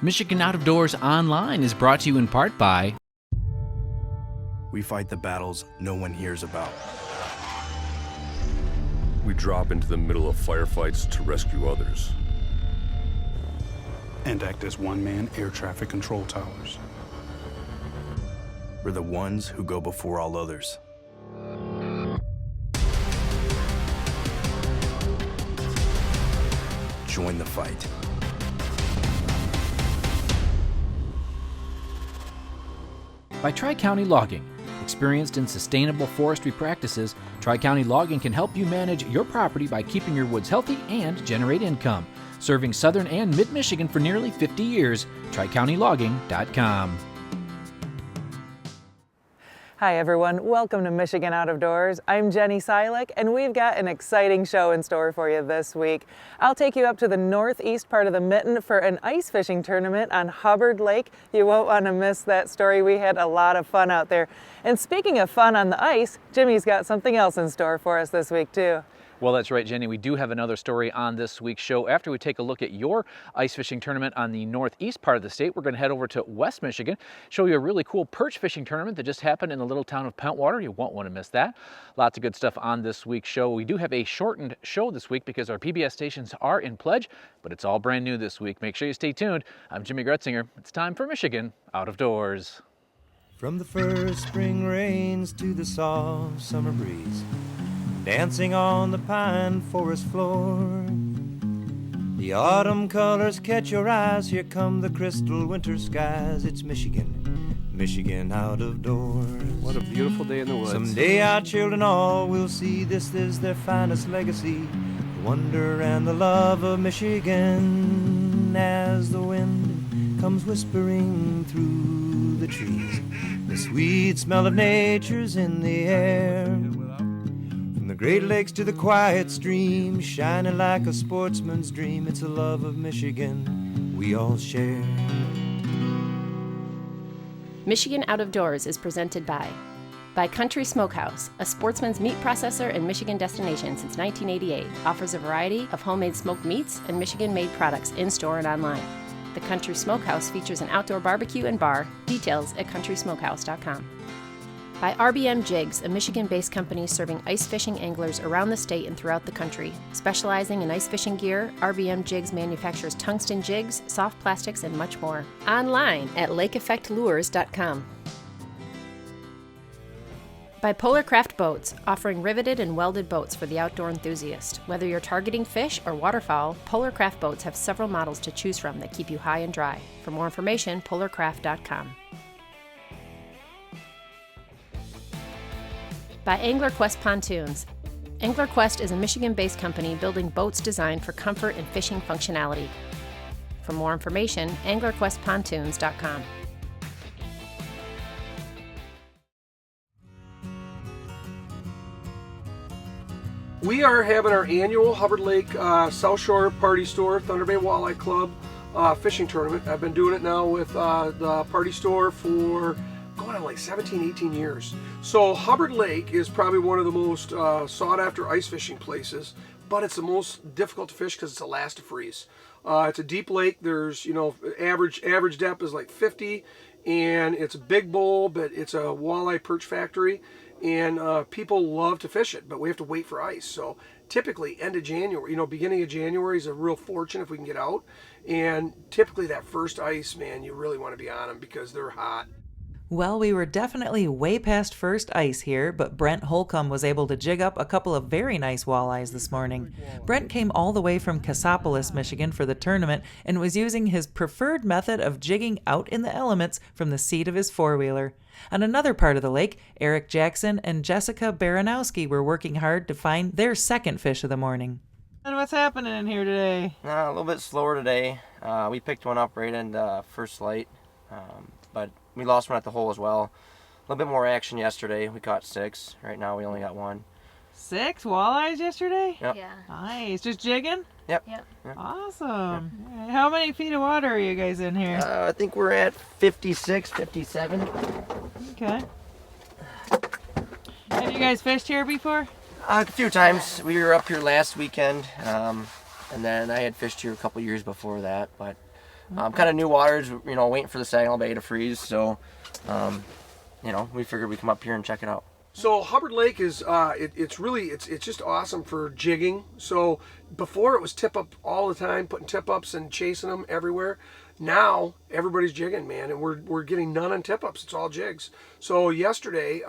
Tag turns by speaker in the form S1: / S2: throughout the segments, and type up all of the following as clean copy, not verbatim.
S1: Michigan Out of Doors Online is brought to you in part by...
S2: We fight the battles no one hears about.
S3: We drop into the middle of firefights to rescue others.
S4: And act as one-man air traffic control towers.
S2: We're the ones who go before all others. Join the fight.
S1: By Tri-County Logging. Experienced in sustainable forestry practices, Tri-County Logging can help you manage your property by keeping your woods healthy and generate income. Serving southern and mid-Michigan for nearly 50 years, TriCountyLogging.com.
S5: Hi everyone, welcome to Michigan Out of Doors. I'm Jenny Silik and we've got an exciting show in store for you this week. I'll take you up to the northeast part of the Mitten for an ice fishing tournament on Hubbard Lake. You won't want to miss that story. We had a lot of fun out there. And speaking of fun on the ice, Jimmy's got something else in store for us this week too.
S6: Well, that's right, Jenny. We do have another story on this week's show. After we take a look at your ice fishing tournament on the northeast part of the state, we're going to head over to West Michigan, show you a really cool perch fishing tournament that just happened in the little town of Pentwater. You won't want to miss that. Lots of good stuff on this week's show. We do have a shortened show this week because our PBS stations are in pledge, but it's all brand new this week. Make sure you stay tuned. I'm Jimmy Gretzinger. It's time for Michigan Out of Doors.
S7: From the first spring rains to the soft summer breeze, dancing on the pine forest floor, the autumn colors catch your eyes. Here come the crystal winter skies. It's Michigan, Michigan out of doors.
S8: What a beautiful day in the woods.
S7: Someday our children all will see this is their finest legacy, the wonder and the love of Michigan. As the wind comes whispering through the trees, the sweet smell of nature's in the air. From the Great Lakes to the quiet stream, shining like a sportsman's dream, it's a love of Michigan we all share.
S9: Michigan Out of Doors is presented by Country Smokehouse, a sportsman's meat processor and Michigan destination since 1988, offers a variety of homemade smoked meats and Michigan-made products in-store and online. The Country Smokehouse features an outdoor barbecue and bar. Details at countrysmokehouse.com. By RBM Jigs, a Michigan-based company serving ice fishing anglers around the state and throughout the country. Specializing in ice fishing gear, RBM Jigs manufactures tungsten jigs, soft plastics, and much more. Online at lakeeffectlures.com. By Polar Craft Boats, offering riveted and welded boats for the outdoor enthusiast. Whether you're targeting fish or waterfowl, Polar Craft Boats have several models to choose from that keep you high and dry. For more information, polarcraft.com. By AnglerQuest Pontoons. AnglerQuest is a Michigan-based company building boats designed for comfort and fishing functionality. For more information, anglerquestpontoons.com.
S8: We are having our annual Hubbard Lake South Shore Party Store Thunder Bay Walleye Club fishing tournament. I've been doing it now with the Party Store for going on like 17, 18 years. So Hubbard Lake is probably one of the most sought after ice fishing places, but it's the most difficult to fish because it's the last to freeze. It's a deep lake. There's, average depth is like 50, and it's a big bowl, but it's a walleye perch factory. And people love to fish it, but we have to wait for ice. So typically end of January, beginning of January is a real fortune if we can get out. And typically that first ice, man, you really want to be on them because they're hot.
S10: Well, we were definitely way past first ice here, but Brent Holcomb was able to jig up a couple of very nice walleyes this morning. Brent came all the way from Cassopolis, Michigan for the tournament and was using his preferred method of jigging out in the elements from the seat of his four-wheeler. On another part of the lake, Eric Jackson and Jessica Baranowski were working hard to find their second fish of the morning.
S5: And what's happening in here today?
S11: A little bit slower today. We picked one up right in the first light, but we lost one at the hole as well. A little bit more action yesterday. We caught 6. Right now we only got 1.
S5: 6 walleyes yesterday?
S11: Yep.
S9: Yeah.
S5: Nice. Just jigging?
S11: Yep.
S5: Awesome. Yep. How many feet of water are you guys in here?
S11: I think we're at 56, 57.
S5: Okay. Have you guys fished here before?
S11: A few times. We were up here last weekend, and then I had fished here a couple years before that, but kind of new waters, you know, waiting for the Saginaw Bay to freeze. So, you know, we figured we'd come up here and check it out.
S8: So Hubbard Lake is it's just awesome for jigging. So before it was tip up all the time, putting tip ups and chasing them everywhere. Now everybody's jigging, man, and we're getting none on tip ups. It's all jigs. So yesterday,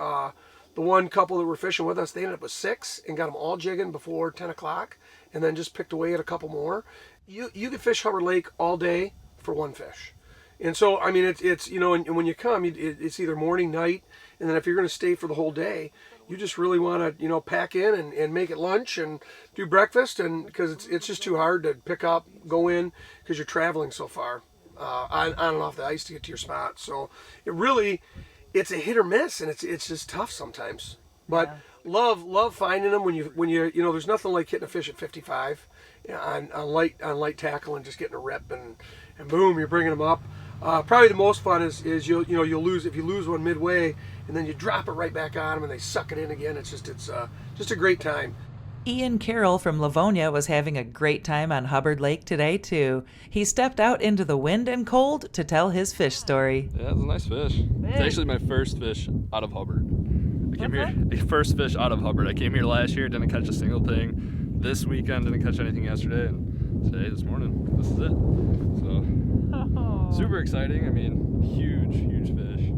S8: the one couple that were fishing with us, they ended up with 6 and got them all jigging before 10 o'clock, and then just picked away at a couple more. You could fish Hubbard Lake all day for one fish. And so, I mean, it's you know, and when you come, it's either morning, night, and then if you're going to stay for the whole day, you just really want to, you know, pack in and make it lunch and do breakfast, and because it's just too hard to pick up, go in, because you're traveling so far on and off the ice to get to your spot. So it's a hit or miss, and it's just tough sometimes. But love finding them when you know, there's nothing like hitting a fish at 55 on light tackle and just getting a rip and boom, you're bringing them up. Probably the most fun is you'll lose if you lose one midway, and then you drop it right back on them and they suck it in again. It's just a great time.
S10: Ian Carroll from Livonia was having a great time on Hubbard Lake today, too. He stepped out into the wind and cold to tell his fish story.
S12: Yeah, it was a nice fish. It's actually my first fish out of Hubbard. First fish out of Hubbard. I came here last year, didn't catch a single thing. This weekend, didn't catch anything yesterday, and today, this morning, this is it. So, super exciting. I mean, huge fish.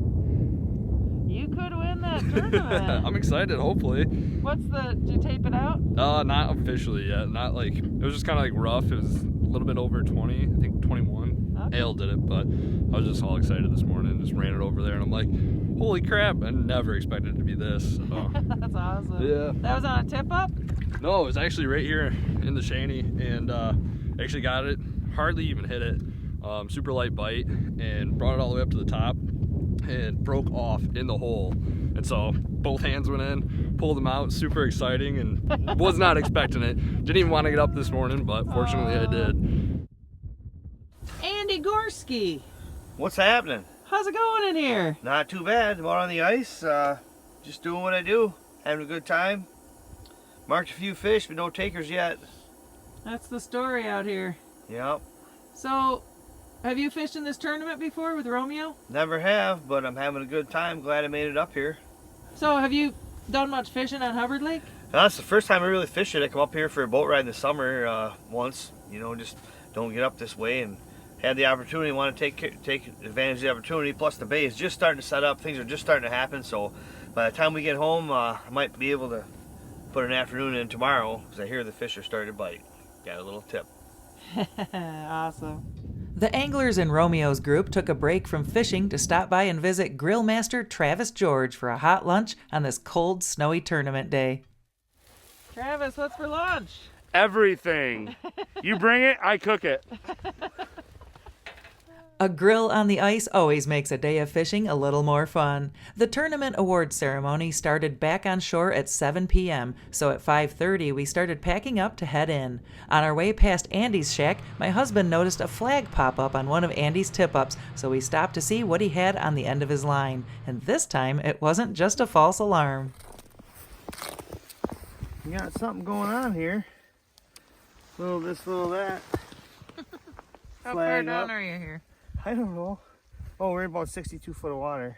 S5: You could win that tournament.
S12: I'm excited, hopefully.
S5: Did you tape it out?
S12: Not officially yet. Not like, it was just kind of like rough. It was a little bit over 20, I think 21. Okay. Ale did it, but I was just all excited this morning. Just ran it over there, and I'm like, holy crap, I never expected it to be this. So.
S5: That's awesome.
S12: Yeah.
S5: That was on a tip up?
S12: No, it was actually right here in the shanty, and actually got it, hardly even hit it. Super light bite, and brought it all the way up to the top and broke off in the hole. And so both hands went in, pulled them out, super exciting, and was not expecting it. Didn't even want to get up this morning, but fortunately I did.
S5: Andy Gorski.
S13: What's happening?
S5: How's it going in here?
S13: Not too bad. I'm out on the ice, just doing what I do, having a good time. Marked a few fish, but no takers yet.
S5: That's the story out here.
S13: Yep.
S5: So, have you fished in this tournament before with Romeo?
S13: Never have, but I'm having a good time. Glad I made it up here.
S5: So, have you done much fishing on Hubbard Lake?
S13: That's the first time I really fished it. I come up here for a boat ride in the summer once. You know, just don't get up this way, and had the opportunity, want to take advantage of the opportunity. Plus the bay is just starting to set up. Things are just starting to happen. So by the time we get home, I might be able to put an afternoon in tomorrow, because I hear the fish are starting to bite. Got a little tip.
S5: Awesome.
S10: The anglers in Romeo's group took a break from fishing to stop by and visit grill master Travis George for a hot lunch on this cold, snowy tournament day.
S5: Travis, what's for lunch?
S14: Everything. You bring it, I cook it.
S10: A grill on the ice always makes a day of fishing a little more fun. The tournament awards ceremony started back on shore at 7 p.m., so at 5:30 we started packing up to head in. On our way past Andy's shack, my husband noticed a flag pop up on one of Andy's tip-ups, so we stopped to see what he had on the end of his line. And this time, it wasn't just a false alarm.
S13: You got something going on here. Little this, little that.
S5: How far down are you here?
S13: I don't know. Oh, we're in about 62 foot of water.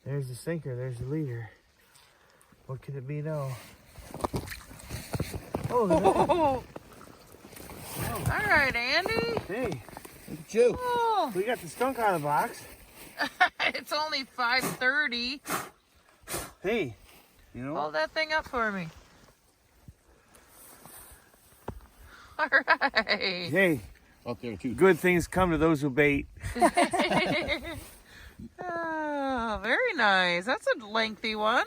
S13: There's the sinker, there's the leader. What could it be now? Oh,
S5: all right, Andy.
S13: Hey, look at you.
S5: Oh.
S13: We got the skunk out of the box.
S5: It's only 5:30.
S13: Hey, you know,
S5: hold that thing up for me. All right.
S13: Hey,
S14: out there too.
S13: Good things come to those who bait.
S5: Oh, very nice. That's a lengthy one.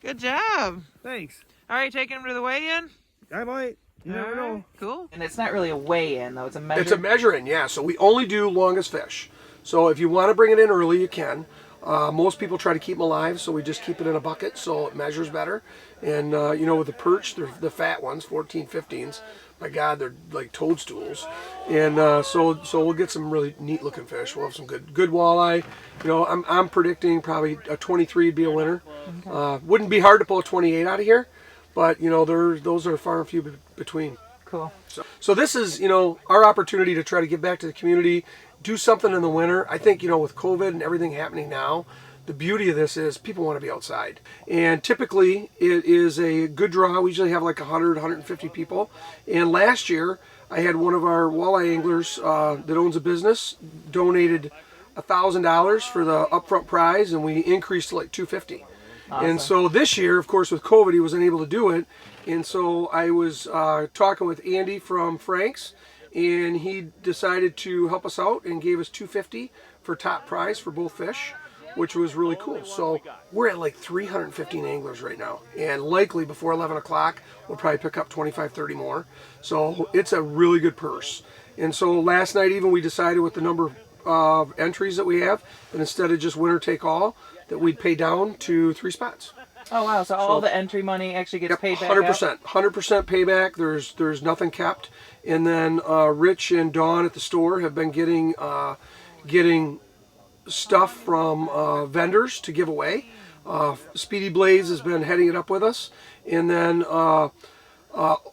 S5: Good job.
S13: Thanks.
S5: All right, taking him to the weigh-in?
S13: I might. You never know.
S5: Cool.
S10: And it's not really a weigh-in, though. It's a measure.
S8: It's a measure-in, yeah. So we only do longest fish. So if you want to bring it in early, you can. Most people try to keep them alive, so we just keep it in a bucket so it measures better. And you know, with the perch, they're the fat ones, 14, 15s. My God, they're like toadstools. And so we'll get some really neat looking fish. We'll have some good walleye. You know, I'm predicting probably a 23 would be a winner. Okay. Wouldn't be hard to pull a 28 out of here, but you know, those are far and few between.
S5: Cool.
S8: So this is, you know, our opportunity to try to give back to the community, do something in the winter. I think, you know, with COVID and everything happening now, the beauty of this is people want to be outside. And typically it is a good draw. We usually have like 100, 150 people. And last year I had one of our walleye anglers that owns a business donated $1,000 for the upfront prize, and we increased to like $250. Awesome. And so this year, of course, with COVID, he wasn't able to do it. And so I was talking with Andy from Frank's, and he decided to help us out and gave us $250 for top prize for both fish, which was really cool. So we're at like 315 anglers right now, and likely before 11 o'clock we'll probably pick up 25, 30 more. So it's a really good purse. And so last night even we decided with the number of entries that we have, that instead of just winner take all, that we'd pay down to 3 spots.
S5: Oh wow! So all the entry money actually gets paid back.
S8: 100%, 100% payback. There's nothing kept. And then Rich and Dawn at the store have been getting stuff from vendors to give away. Speedy Blaze has been heading it up with us, and then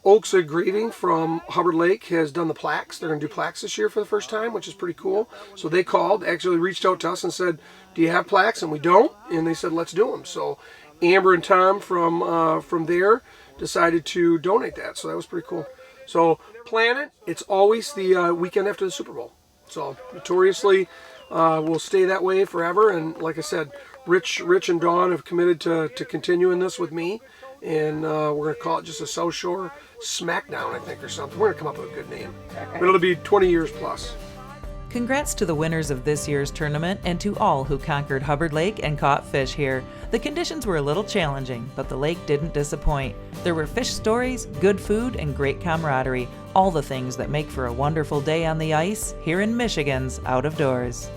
S8: Oaks Engraving from Hubbard Lake has done the plaques. They're going to do plaques this year for the first time, which is pretty cool. So they called, actually reached out to us and said, "Do you have plaques?" And we don't. And they said, "Let's do them." So Amber and Tom from there decided to donate that. So that was pretty cool. So plan it. It's always the weekend after the Super Bowl. So notoriously, we'll stay that way forever. And like I said, Rich and Dawn have committed to continuing this with me. And we're going to call it just a South Shore Smackdown, I think, or something. We're going to come up with a good name. But it'll be 20 years plus.
S10: Congrats to the winners of this year's tournament and to all who conquered Hubbard Lake and caught fish here. The conditions were a little challenging, but the lake didn't disappoint. There were fish stories, good food, and great camaraderie. All the things that make for a wonderful day on the ice here in Michigan's Out of Doors.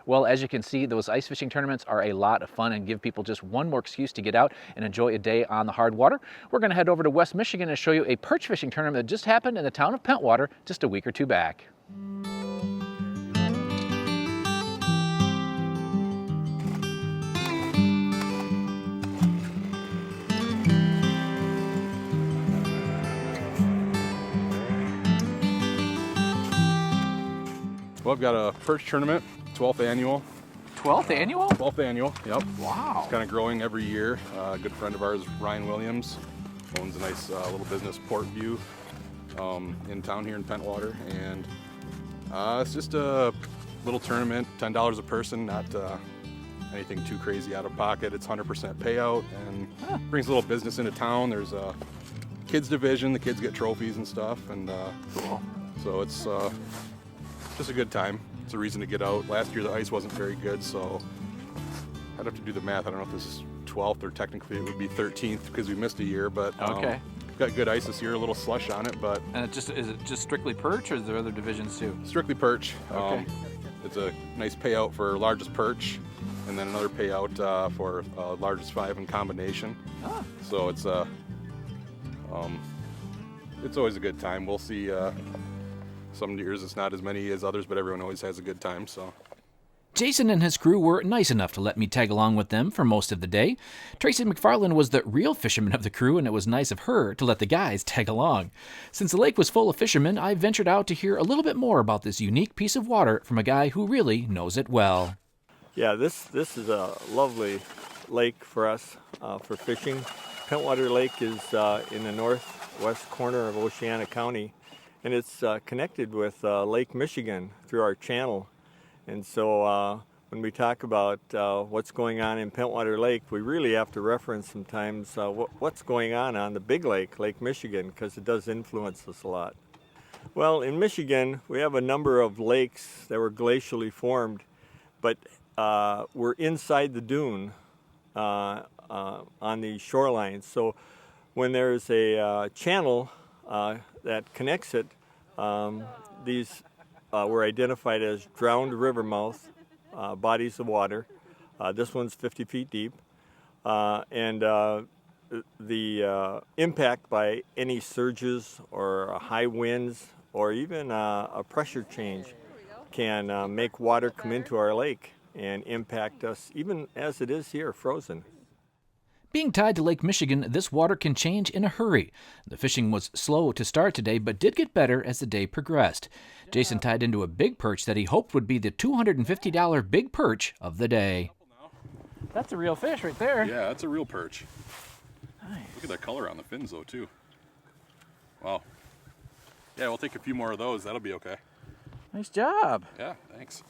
S6: Well, as you can see, those ice fishing tournaments are a lot of fun and give people just one more excuse to get out and enjoy a day on the hard water. We're going to head over to West Michigan and show you a perch fishing tournament that just happened in the town of Pentwater just a week or two back.
S15: Well, I've got a perch tournament, 12th annual.
S6: 12th annual?
S15: 12th annual, yep.
S6: Wow.
S15: It's kind of growing every year. A good friend of ours, Ryan Williams, owns a nice little business, Portview, in town here in Pentwater. And it's just a little tournament, $10 a person, not anything too crazy out of pocket. It's 100% payout and brings a little business into town. There's a kids division, the kids get trophies and stuff. And
S6: cool.
S15: So it's just a good time. It's a reason to get out. Last year the ice wasn't very good, so I'd have to do the math. I don't know if this is 12th or technically it would be 13th because we missed a year, but
S6: okay.
S15: Got good ice this year, a little slush on it, but...
S6: And is it just strictly perch, or is there other divisions too?
S15: Strictly perch.
S6: Okay.
S15: It's a nice payout for largest perch, and then another payout for largest 5 in combination.
S6: Ah.
S15: So it's always a good time. We'll see. Some years it's not as many as others, but everyone always has a good time. So.
S1: Jason and his crew were nice enough to let me tag along with them for most of the day. Tracy McFarland was the real fisherman of the crew, and it was nice of her to let the guys tag along. Since the lake was full of fishermen, I ventured out to hear a little bit more about this unique piece of water from a guy who really knows it well.
S16: Yeah, this is a lovely lake for us for fishing. Pentwater Lake is in the northwest corner of Oceana County, and it's connected with Lake Michigan through our channel. And so when we talk about what's going on in Pentwater Lake, we really have to reference sometimes what's going on the big lake, Lake Michigan, because it does influence us a lot. Well, in Michigan, we have a number of lakes that were glacially formed, but we're inside the dune on the shorelines. So when there's a channel that connects it, these were identified as drowned river mouth bodies of water. This one's 50 feet deep. And the impact by any surges or high winds or even a pressure change can make water come into our lake and impact us, even as it is here, frozen.
S1: Being tied to Lake Michigan, this water can change in a hurry. The fishing was slow to start today, but did get better as the day progressed. Jason tied into a big perch that he hoped would be the $250 big perch of the day.
S6: That's a real fish right there.
S15: Yeah, that's a real perch.
S6: Nice.
S15: Look at that color on the fins, though, too. Wow. Yeah, we'll take a few more of those. That'll be okay.
S6: Nice job.
S15: Yeah, thanks.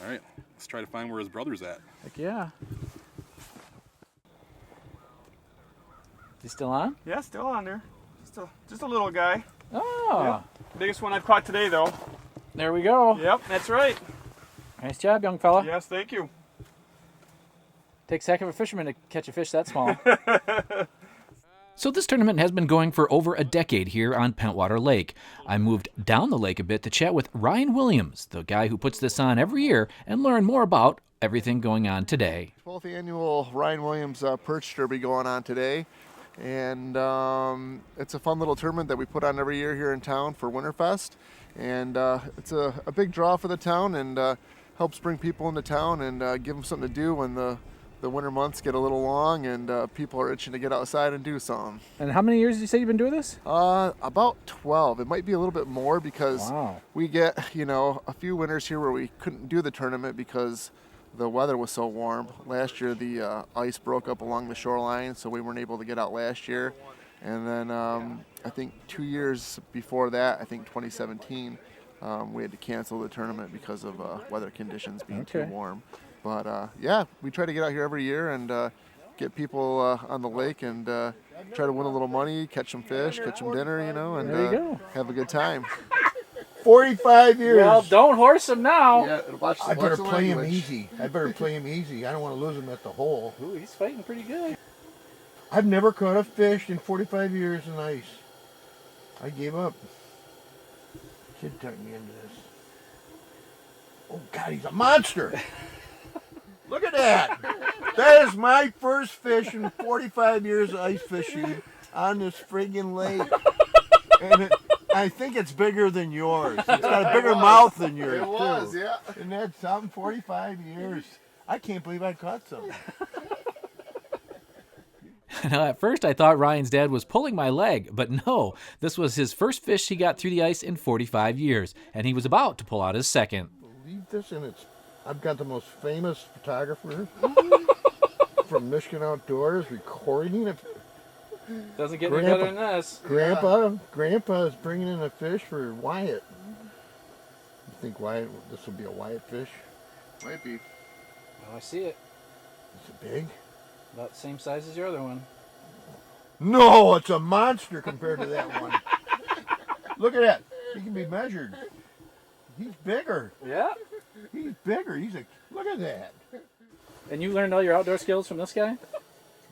S15: All right, let's try to find where his brother's at.
S6: Heck yeah. Is he still on?
S14: Yeah, still on there. Just a little guy.
S6: Oh.
S14: Yep. Biggest one I've caught today, though.
S6: There we go.
S14: Yep, that's right.
S6: Nice job, young fella.
S14: Yes, thank you.
S6: Takes a heck of a fisherman to catch a fish that small.
S1: So this tournament has been going for over a decade here on Pentwater Lake. I moved down the lake a bit to chat with Ryan Williams, the guy who puts this on every year, and learn more about everything going on today.
S17: 12th annual Ryan Williams Perch Derby going on today. And it's a fun little tournament that we put on every year here in town for Winterfest. And it's a big draw for the town and helps bring people into town and give them something to do when the winter months get a little long and people are itching to get outside and do something.
S6: And how many years did you say you've been doing this?
S17: About 12. It might be a little bit more because we get, a few winters here where we couldn't do the tournament because the weather was so warm. Last year the ice broke up along the shoreline, so we weren't able to get out last year. And then I think 2 years before that, I think 2017, we had to cancel the tournament because of weather conditions being too warm. But yeah, we try to get out here every year and get people on the lake and try to win a little money, catch some fish, catch some dinner, and have a good time.
S18: 45 years.
S6: Well, don't horse him now.
S17: Yeah,
S18: I better play him easy. I don't want to lose him at the hole.
S6: Ooh, he's fighting pretty good.
S18: I've never caught a fish in 45 years in ice. I gave up. Kid tucked me into this. Oh, God, he's a monster. Look at that. That is my first fish in 45 years of ice fishing on this friggin' lake. And I think it's bigger than yours. It's got a bigger mouth than yours,
S17: It was,
S18: too.
S17: yeah.
S18: And that's something, 45 years. I can't believe I caught something.
S1: Now, at first I thought Ryan's dad was pulling my leg, but no, this was his first fish he got through the ice in 45 years, and he was about to pull out his second.
S18: Believe this, and I've got the most famous photographer from Michigan Outdoors recording it.
S6: Doesn't get any better than this.
S18: Grandpa is bringing in a fish for Wyatt. You think this will be a Wyatt fish?
S17: Might be.
S6: Oh, I see it.
S18: Is it big?
S6: About the same size as your other one.
S18: No, it's a monster compared to that one. Look at that. He can be measured. He's bigger.
S6: Yeah.
S18: He's bigger. Look at that.
S6: And you learned all your outdoor skills from this guy?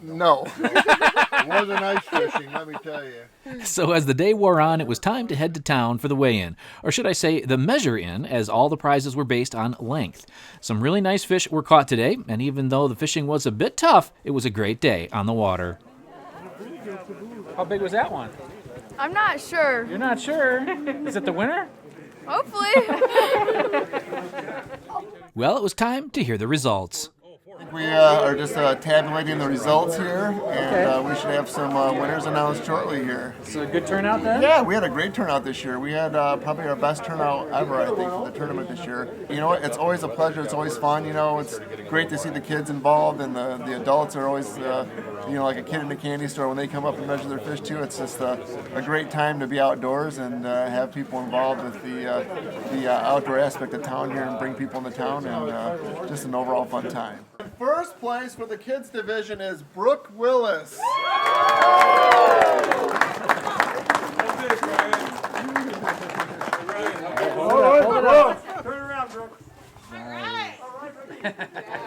S17: No.
S18: It wasn't ice fishing, let me tell you.
S1: So as the day wore on, it was time to head to town for the weigh-in, or should I say the measure-in, as all the prizes were based on length. Some really nice fish were caught today, and even though the fishing was a bit tough, it was a great day on the water.
S6: How big was that one?
S19: I'm not sure.
S6: You're not sure? Is it the winner?
S19: Hopefully.
S1: Well, it was time to hear the results.
S17: We are just tabulating the results here, and we should have some winners announced shortly here.
S6: So a good turnout then?
S17: Yeah, we had a great turnout this year. We had probably our best turnout ever, I think, for the tournament this year. You know what? It's always a pleasure. It's always fun. It's great to see the kids involved, and the adults are always, like a kid in a candy store when they come up and measure their fish too. It's just a great time to be outdoors and have people involved with the outdoor aspect of town here and bring people into town, and just an overall fun time. First place for the kids division is Brooke Willis.
S6: Hold it up. Turn around, Brooke. Nice.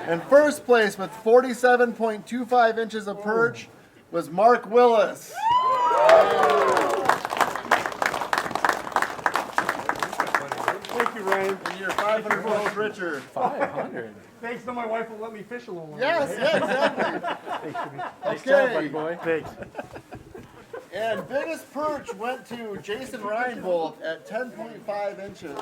S17: And first place with 47.25 inches of perch was Mark Willis.
S18: Thank you, Ryan.
S17: And you're 500 pounds richer.
S1: 500.
S18: Thanks to my wife will let me fish a little longer.
S17: Yes, yeah, exactly.
S18: Thanks, Jimmy.
S17: Nice job, buddy
S1: boy.
S18: Thanks.
S17: And biggest perch went to Jason Reibold at 10.5 inches.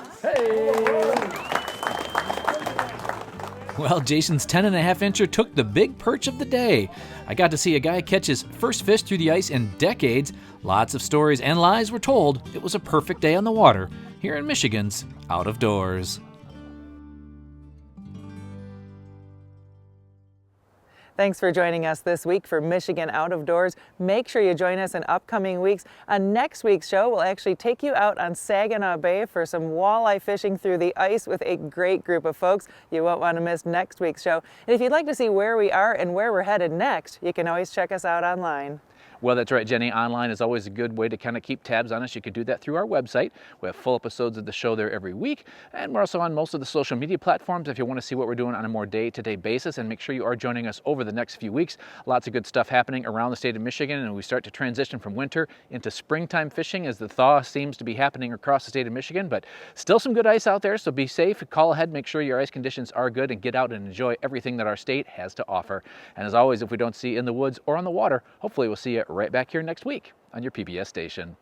S1: Well, Jason's 10.5-incher took the big perch of the day. I got to see a guy catch his first fish through the ice in decades. Lots of stories and lies were told. It was a perfect day on the water here in Michigan's Out of Doors.
S5: Thanks for joining us this week for Michigan Out of Doors. Make sure you join us in upcoming weeks. On next week's show, we'll actually take you out on Saginaw Bay for some walleye fishing through the ice with a great group of folks. You won't want to miss next week's show. And if you'd like to see where we are and where we're headed next, you can always check us out online.
S6: Well, that's right, Jenny. Online is always a good way to kind of keep tabs on us. You can do that through our website. We have full episodes of the show there every week. And we're also on most of the social media platforms if you want to see what we're doing on a more day-to-day basis. And make sure you are joining us over the next few weeks. Lots of good stuff happening around the state of Michigan. And we start to transition from winter into springtime fishing as the thaw seems to be happening across the state of Michigan. But still some good ice out there, so be safe. Call ahead, make sure your ice conditions are good, and get out and enjoy everything that our state has to offer. And as always, if we don't see you in the woods or on the water, hopefully we'll see you right back here next week on your PBS station.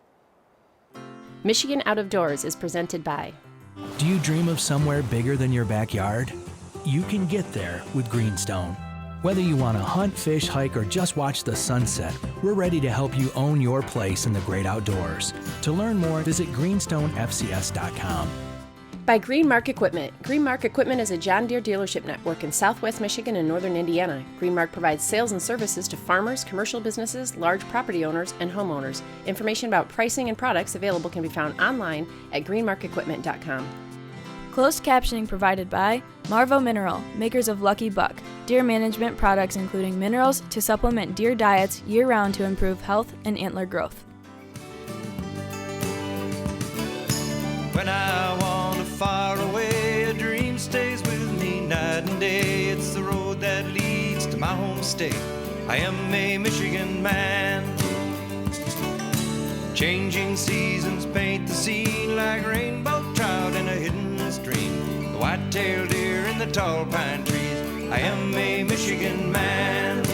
S9: Michigan Out of Doors is presented by.
S20: Do you dream of somewhere bigger than your backyard? You can get there with Greenstone. Whether you want to hunt, fish, hike, or just watch the sunset, we're ready to help you own your place in the great outdoors. To learn more, visit greenstonefcs.com.
S9: By Greenmark Equipment. Greenmark Equipment is a John Deere dealership network in southwest Michigan and northern Indiana. Greenmark provides sales and services to farmers, commercial businesses, large property owners, and homeowners. Information about pricing and products available can be found online at greenmarkequipment.com.
S21: Closed captioning provided by Marvo Mineral, makers of Lucky Buck, deer management products including minerals to supplement deer diets year-round to improve health and antler growth.
S7: When I wander far away, a dream stays with me night and day. It's the road that leads to my home state. I am a Michigan man. Changing seasons paint the scene like rainbow trout in a hidden stream. The white-tailed deer in the tall pine trees. I am a Michigan man.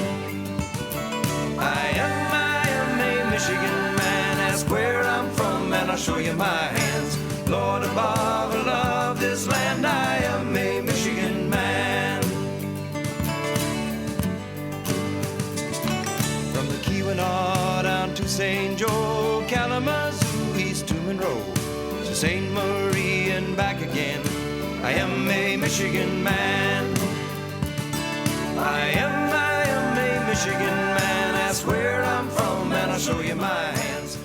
S7: I am a Michigan man. Ask where I'm from and I'll show you my hands. Lord above, I love this land. I am a Michigan man. From the Keweenaw down to St. Joe, Kalamazoo, East to Monroe, to St. Marie and back again. I am a Michigan man. I am a Michigan man. Ask where I'm from and I'll show you my hands.